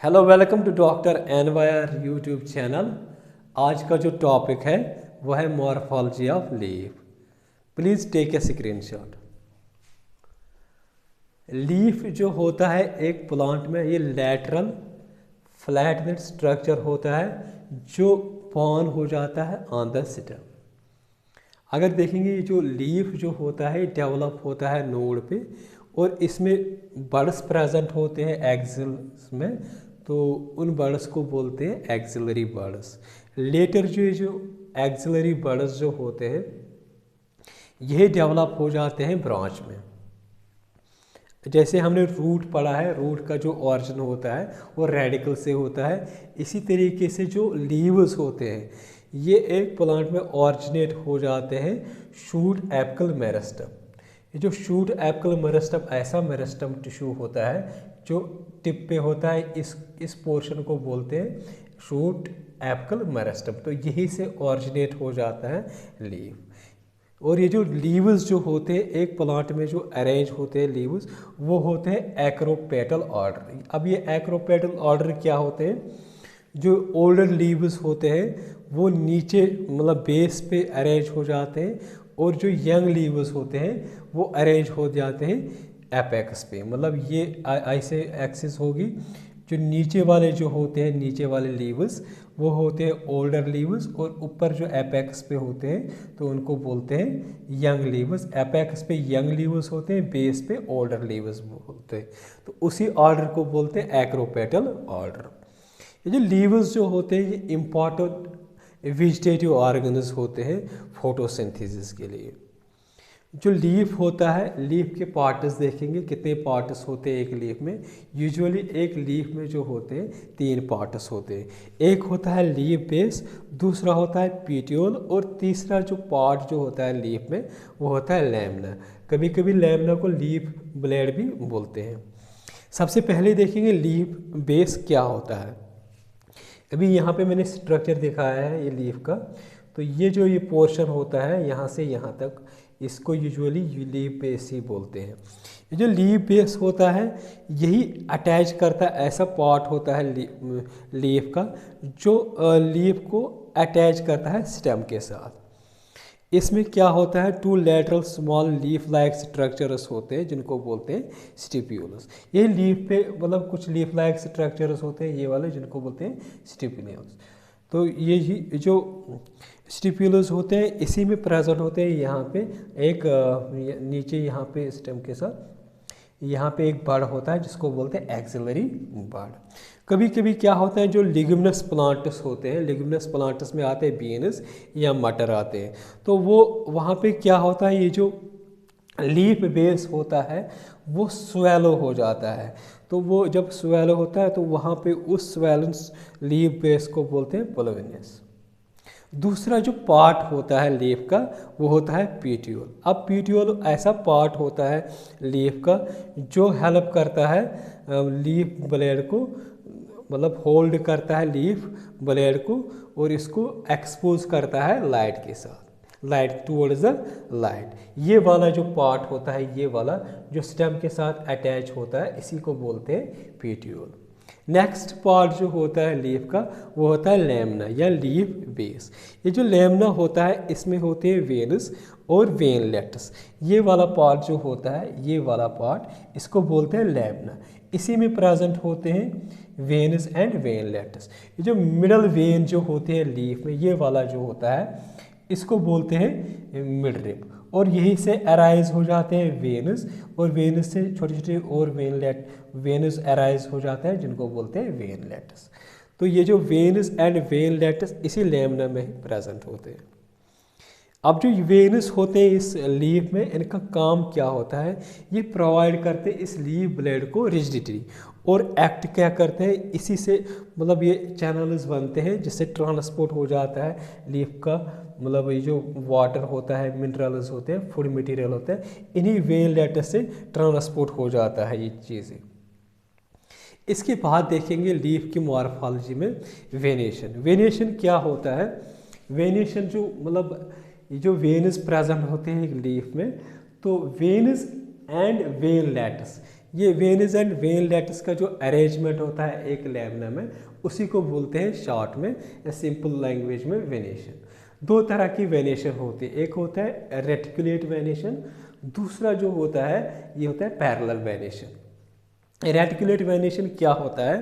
Hello welcome to doctor एनवायर YouTube channel. आज का जो टॉपिक है वो है morphology of leaf. Please take a screenshot. Leaf जो होता है एक प्लांट में, ये लैटरल फ्लैट स्ट्रक्चर होता है जो फॉर्म हो जाता है ऑन द स्टेम। अगर देखेंगे ये जो लीफ जो होता है डेवलप होता है नोड पे, और इसमें बड्स प्रेजेंट होते हैं एक्सिल्स में, तो उन बड्स को बोलते हैं एक्सिलरी बड्स। लेटर जो एक्सिलरी बड्स जो होते हैं यह डेवलप हो जाते हैं ब्रांच में। जैसे हमने रूट पढ़ा है, रूट का जो ऑरिजिन होता है वो रेडिकल से होता है, इसी तरीके से जो लीव्स होते हैं ये एक प्लांट में ऑरिजिनेट हो जाते हैं शूट एपिकल मेरिस्टम। ये जो शूट एपिकल मेरिस्टम ऐसा मेरिस्टम टिश्यू होता है जो टिप पे होता है, इस पोर्शन को बोलते हैं शूट एपिकल मेरिस्टम। तो यही से ऑरिजिनेट हो जाता है लीव। और ये जो लीव्स जो होते हैं एक प्लांट में जो अरेंज होते हैं लीव्स, वो होते हैं एक्रोपेटल ऑर्डर। अब ये एक्रोपेटल ऑर्डर क्या होते हैं? जो ओल्डर लीव्स होते हैं वो नीचे मतलब बेस पे अरेंज हो जाते हैं, और जो यंग लीव्स होते हैं वो अरेंज हो जाते हैं एपेक्स पे। मतलब ये ऐसे एक्सिस होगी। जो नीचे वाले जो होते हैं, नीचे वाले लीव्स वो होते हैं ओल्डर लीव्स, और ऊपर जो एपेक्स पे होते हैं तो उनको बोलते हैं यंग लीव्स। एपेक्स पे यंग लीव्स होते हैं, बेस पे ओल्डर लीव्स होते हैं, तो उसी ऑर्डर को बोलते हैं एक्रोपेटल ऑर्डर। ये जो लीव्स जो होते हैं ये इम्पॉर्टेंट वेजिटेटिव ऑर्गन्स होते हैं फोटोसिंथेसिस के लिए। जो लीफ होता है, लीफ के पार्ट्स देखेंगे कितने पार्ट्स होते हैं एक लीफ में। यूजुअली एक लीफ में जो होते हैं 3 पार्ट्स होते हैं। एक होता है लीफ बेस, दूसरा होता है पीटियोल, और तीसरा जो पार्ट जो होता है लीफ में वो होता है लैमिना। कभी कभी लैमिना को लीफ ब्लेड भी बोलते हैं। सबसे पहले देखेंगे लीफ बेस क्या होता है। अभी यहाँ पे मैंने स्ट्रक्चर दिखाया है ये लीफ का। तो ये जो ये पोर्शन होता है यहाँ से यहाँ तक, इसको यूजुअली लीफ बेस ही बोलते हैं। ये जो लीफ बेस होता है यही अटैच करता है, ऐसा पार्ट होता है लीफ का जो लीफ को अटैच करता है स्टेम के साथ। इसमें क्या होता है, 2 lateral small leaf like structures होते हैं जिनको बोलते हैं स्टिप्यूल्स। ये लीफ पे मतलब कुछ लीफ लाइक स्ट्रक्चर्स होते हैं ये वाले, जिनको बोलते हैं स्टिप्यूल्स। तो ये जो स्टिप्यूल्स होते हैं इसी में प्रेजेंट होते हैं। यहाँ पे एक नीचे यहाँ पे स्टेम के साथ यहाँ पे एक बड होता है जिसको बोलते हैं एक्सिलरी बड। कभी कभी क्या होता है, जो लिग्यूमिनस प्लांट्स होते हैं, लिग्यूमिनस प्लांट्स में आते हैं बीन्स या मटर आते हैं, तो वो वहाँ पे क्या होता है, ये जो लीफ बेस होता है वो स्वेलो हो जाता है। तो वो जब स्वेलो होता है तो वहाँ पे उस स्वेलेंस लीफ बेस को बोलते हैं पोलोविनस। दूसरा जो पार्ट होता है लीफ का वो होता है पीटियोल। अब पीटियोल ऐसा पार्ट होता है लीफ का जो हेल्प करता है लीफ ब्लेड को, मतलब होल्ड करता है लीफ ब्लेड को, और इसको एक्सपोज करता है लाइट के साथ, लाइट टूवर्ड्स द लाइट। ये वाला जो पार्ट होता है, ये वाला जो स्टेम के साथ अटैच होता है, इसी को बोलते हैं पीटियोल। नेक्स्ट पार्ट जो होता है लीफ का वो होता है लैमिना या लीफ बेस। ये जो लैमिना होता है इसमें होते हैं वेनस और वेनलेट्स। ये वाला पार्ट जो होता है, ये वाला पार्ट, इसको बोलते हैं लैमिना। इसी में प्रेजेंट होते हैं वेनस एंड वेनलेट्स। ये जो मिडल वेन जो होते हैं लीफ में, ये वाला जो होता है इसको बोलते हैं मिडरिप, और यहीं से अराइज हो जाते हैं वेनस, और वेनस से छोटे छोटे और वेनस अराइज हो जाता है जिनको बोलते हैं वेनलेट्स। तो ये जो वेनस एंड वेनलेट्स इसी लैमिना में ही प्रेजेंट होते हैं। अब जो वेनस होते हैं इस लीफ में, इनका काम क्या होता है, ये प्रोवाइड करते हैं इस लीफ ब्लेड को रिजिडिटी, और एक्ट क्या करते हैं, इसी से मतलब ये चैनल्स बनते हैं जिससे ट्रांसपोर्ट हो जाता है लीफ का, मतलब ये जो वाटर होता है, मिनरल्स होते हैं, फूड मटेरियल होते हैं, इन्हीं वेनलेट्स से ट्रांसपोर्ट हो जाता है ये चीज़ें। इसके बाद देखेंगे लीफ की मॉर्फोलॉजी में वेनेशन। वेनेशन क्या होता है? वेनेशन जो मतलब ये जो वेनस प्रेजेंट होते हैं लीफ में, तो वेनस एंड वेनलेट्स ये वेन्स एंड वेनलेट्स का जो अरेंजमेंट होता है एक लैमिना में, उसी को बोलते हैं शॉर्ट में या सिंपल लैंग्वेज में वेनेशन। दो तरह की वेनेशन होती है, एक होता है रेटिकुलेट वेनेशन, दूसरा जो होता है ये होता है पैरेलल वेनेशन। रेटिकुलेट वेनेशन क्या होता है,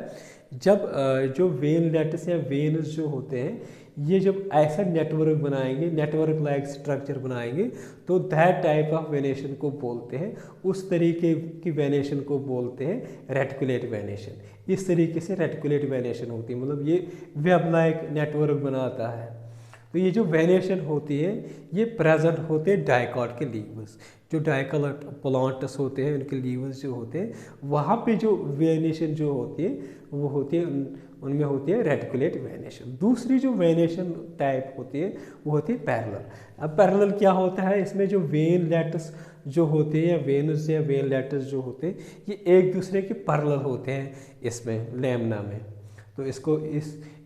जब जो वेनलेट्स या वेन्स जो होते हैं ये जब ऐसा नेटवर्क बनाएंगे, नेटवर्क लाइक स्ट्रक्चर बनाएंगे, तो दैट टाइप ऑफ वेनेशन को बोलते हैं, उस तरीके की वेनेशन को बोलते हैं रेटिकुलेट वेनेशन। इस तरीके से रेटिकुलेट वेनेशन होती है, मतलब ये वेब लाइक नेटवर्क बनाता है। तो ये जो वेनेशन होती है ये प्रेजेंट होते हैं डाइकॉट के लीव्स, जो डाइकॉट प्लांट्स होते हैं उनके लीव्स जो होते हैं वहाँ पे जो वेनेशन जो होती है वो होती है उनमें होती है रेटिकुलेट वेनेशन। दूसरी जो वेनेशन टाइप होती है वो होती है पैरेलल। अब पैरेलल क्या होता है, इसमें जो वेनलेट्स जो होते हैं या वेन्स या वेनलेट्स जो होते हैं ये एक दूसरे के पैरेलल होते हैं इसमें लैमिना में, तो इसको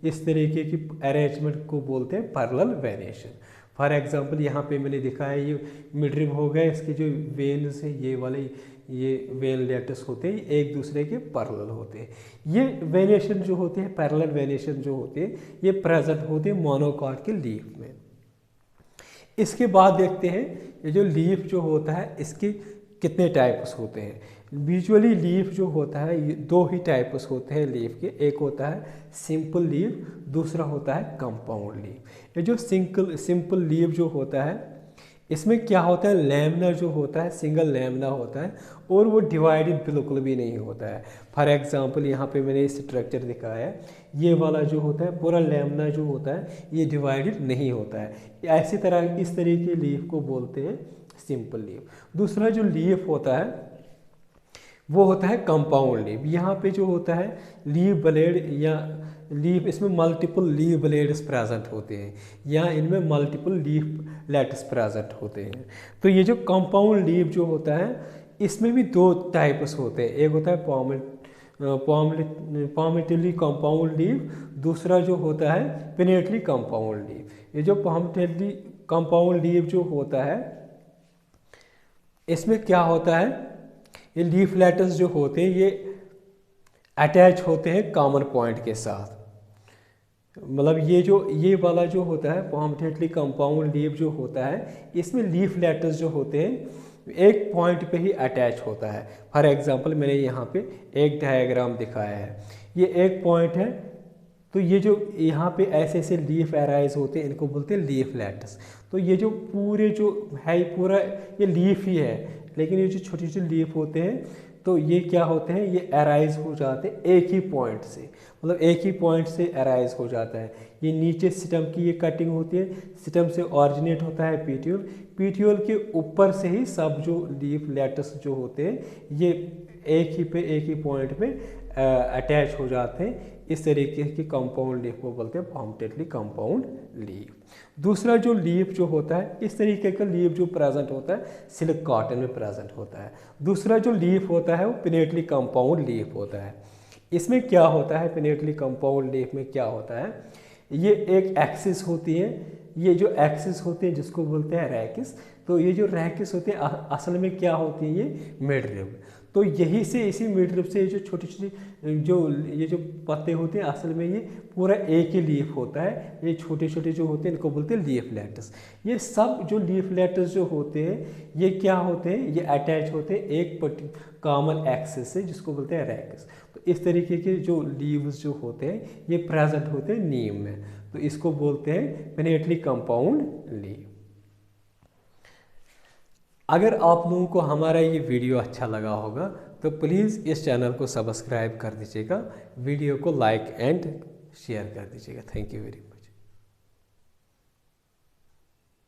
इस तरीके की अरेंजमेंट को बोलते हैं पैरेलल वेनेशन। फॉर एग्जांपल यहाँ पे मैंने दिखाया ये मिडरिब हो गए, इसके जो वेन्स हैं ये वाले ये वेनलेट्स होते हैं एक दूसरे के पैरेलल होते हैं। ये वेनेशन जो होते हैं पैरेलल वेनेशन जो होते हैं ये प्रेजेंट होते हैं मोनोकॉट के लीफ में। इसके बाद देखते हैं ये जो लीफ जो होता है इसके कितने टाइप्स होते हैं। यूजुअली लीफ जो होता है ये दो ही टाइप्स होते हैं लीफ के, एक होता है सिंपल लीफ, दूसरा होता है कंपाउंड लीफ। ये जो सिंपल लीफ जो होता है इसमें क्या होता है, लैमिना जो होता है सिंगल लैमिना होता है और वो डिवाइडेड बिल्कुल भी नहीं होता है। फॉर एग्जांपल यहाँ पे मैंने स्ट्रक्चर दिखाया है, ये वाला जो होता है पूरा लैमिना जो होता है ये डिवाइडेड नहीं होता है। ऐसी तरह इस तरीके के लीफ को बोलते हैं सिंपल लीफ। दूसरा जो लीफ होता है वो होता है कंपाउंड लीफ। यहाँ पे जो होता है लीफ ब्लेड या लीफ, इसमें मल्टीपल लीफ ब्लेड्स प्रेजेंट होते हैं या इनमें मल्टीपल लीफ लेट्स प्रेजेंट होते हैं। तो ये जो कंपाउंड लीफ जो होता है इसमें भी दो टाइप्स होते हैं, एक होता है पॉमेटिली कंपाउंड लीफ, दूसरा जो होता है पिनेटली कंपाउंड लीफ। ये जो पॉमेटिली कंपाउंड लीफ जो होता है इसमें क्या होता है, ये लीफ लेटर्स जो होते हैं ये अटैच होते हैं कॉमन पॉइंट के साथ। मतलब ये वाला जो होता है पॉमेटिली कंपाउंड लीफ जो होता है इसमें लीफ लेटर्स जो होते हैं एक पॉइंट पे ही अटैच होता है। फॉर एग्जांपल मैंने यहाँ पे एक डायग्राम दिखाया है, ये एक पॉइंट है, तो ये जो यहाँ पे ऐसे ऐसे लीफ अराइज होते हैं इनको बोलते हैं लीफ लेटर्स। तो ये जो पूरे जो है पूरा ये लीफ ही है, लेकिन ये जो छोटे छोटे लीफ होते हैं तो ये क्या होते हैं, ये अराइज हो जाते हैं एक ही पॉइंट से, मतलब एक ही पॉइंट से अराइज हो जाता है। ये नीचे स्टेम की ये कटिंग होती है, स्टेम से ऑरिजिनेट होता है पीटियोल, पीटियोल के ऊपर से ही सब जो लीफ लेटर्स जो होते हैं ये एक ही पॉइंट पे अटैच हो जाते हैं। इस तरीके की कंपाउंड लीफ को बोलते हैं पॉमेटिली कंपाउंड लीफ। दूसरा जो लीफ जो होता है इस तरीके का लीफ जो प्रेजेंट होता है सिल्क कॉटन में प्रेजेंट होता है। दूसरा जो लीफ होता है वो पिनेटली कंपाउंड लीफ होता है। इसमें क्या होता है, पिनेटली कंपाउंड लीफ में क्या होता है, ये एक एक्सिस होती है, ये जो एक्सिस होते हैं जिसको बोलते हैं रैकिस, तो ये जो रैकिस होते हैं असल में क्या होती है, ये मिडरिब। तो यही से इसी मिडरिब से जो छोटी छोटी ये जो पत्ते होते हैं असल में ये पूरा एक ही लीफ होता है। ये छोटे छोटे जो होते हैं इनको बोलते हैं लीफ लेटर्स। ये सब जो लीफ लेटर्स जो होते हैं ये क्या होते हैं, ये अटैच होते हैं एक कॉमन एक्सिस से जिसको बोलते हैं रैकिस। तो इस तरीके के जो लीव्स जो होते हैं ये प्रेजेंट होते हैं नीम में, तो इसको बोलते हैं पिनेटली कंपाउंड लीफ। अगर आप लोगों को हमारा ये वीडियो अच्छा लगा होगा तो प्लीज़ इस चैनल को सब्सक्राइब कर दीजिएगा, वीडियो को लाइक एंड शेयर कर दीजिएगा। Thank you very much.